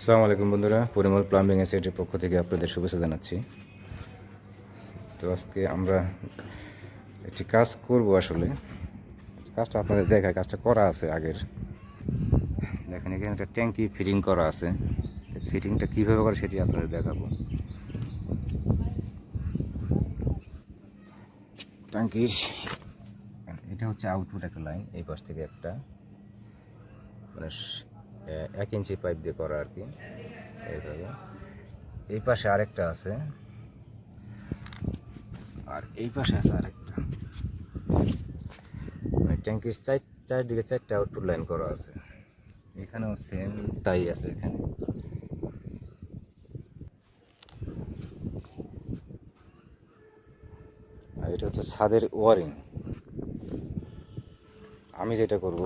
আসসালামু আলাইকুম বন্ধুরা, পরিমল প্লাম্বিং এর পক্ষ থেকে আপনাদের শুভেচ্ছা জানাচ্ছি। তো আজকে আমরা একটি কাজ করব। আসলে কাজটা আপনাদের দেখায়, কাজটা করা আছে আগের। দেখেন এখানে একটা ট্যাঙ্কি ফিটিং করা আছে। ফিটিংটা কীভাবে করে সেটি আপনাদের দেখাবো। ট্যাঙ্কির এটা হচ্ছে আউটপুট একটা লাইন, এই পাশ থেকে একটা মানে 1 ইঞ্চি পাইপ দিয়ে করা আর কি। এইভাবে এই পাশে আরেকটা আছে, আর এই পাশে আছে আরেকটা। মানে ট্যাঙ্কির চারদিকে 4টা আউটপুট লাইন করা আছে। এখানেও সেম তাই আছে এখানে। আর এটা হচ্ছে ছাদের ওয়ারিং। আমি যেটা করব,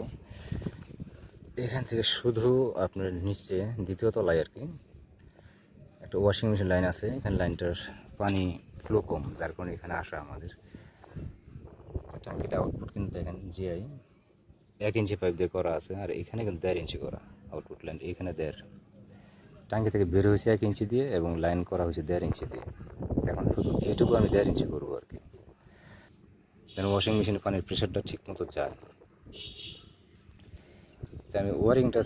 এখান থেকে শুধু আপনার নিচে দ্বিতীয় তলায় আর কি একটা ওয়াশিং মেশিন লাইন আছে। এখানে লাইনটার পানি ফ্লো কম, যার কারণে এখানে আসা আমাদের ট্যাঙ্কিটা আউটপুট কিন্তু দেখেন জিআই 1 ইঞ্চি পাইপ দিয়ে করা আছে, আর এখানে কিন্তু 1.5 ইঞ্চি করা আউটপুট লাইন। এখানে 1.5, ট্যাঙ্কি থেকে বের হয়েছে 1 ইঞ্চি দিয়ে এবং লাইন করা হয়েছে 1.5 ইঞ্চি দিয়ে। এখন শুধু এইটুকু আমি 1.5 ইঞ্চি করবো আর কি, যেন ওয়াশিং মেশিনে পানির প্রেশারটা ঠিক মতো যায়। তাই আমি ওয়ারিংটা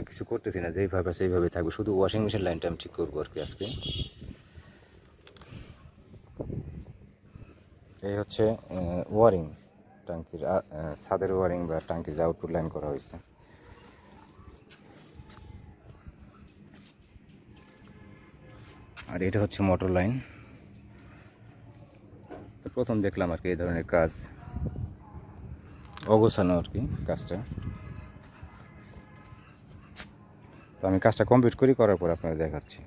কিছু করতেছি না, যেইভাবে সেইভাবে থাকবে, শুধু ওয়াশিং মেশিন লাইনটা আমি ঠিক করবো আর কি আজকে। এই হচ্ছে ওয়ারিং, ট্যাঙ্কির ছাদের ওয়ারিং বা ট্যাঙ্কির যে আউটপুট লাইন করা হয়েছে। আর এটা হচ্ছে মোটর লাইন। তো প্রথম দেখলাম আর কি এই ধরনের কাজ, অগোছানো আর কি কাজটা। তো আমি কাজটা কমপ্লিট করার পর আপনাদের দেখাচ্ছি।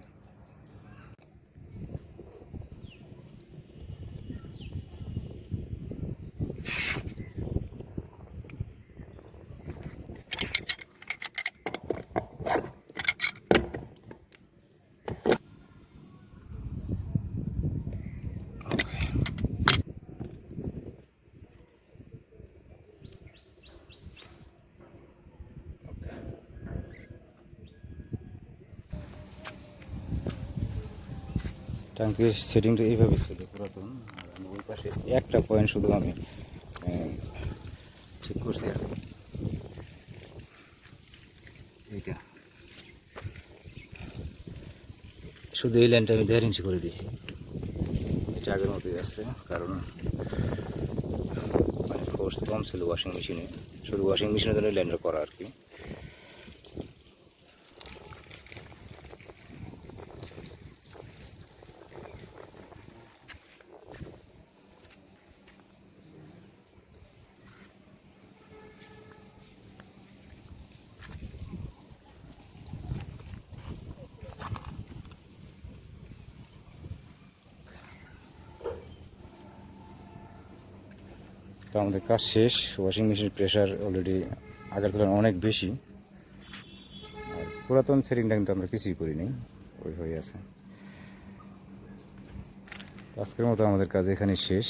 ট্যাঙ্কির সেটিংটা এইভাবে ছিল পুরাতন। আর আমি ওই পাশে একটা পয়েন্ট শুধু আমি ঠিক করছি আর কি। এইটা শুধু এই লাইনটা আমি 1.5 ইঞ্চি করে দিয়েছি। এটা আগের মতোই আছে, কারণ মানে ফোর্স কম ছিল ওয়াশিং মেশিনে, শুধু ওয়াশিং মেশিনের জন্য লাইনটা করা আর কি। তো আমাদের কাজ শেষ। ওয়াশিং মেশিনের প্রেশার অলরেডি আগের তুলনায় অনেক বেশি। আর পুরাতন সেটিংটা কিন্তু আমরা কিছুই করিনি, ওই হয়ে আছে। আজকের মতো আমাদের কাজ এখানে শেষ।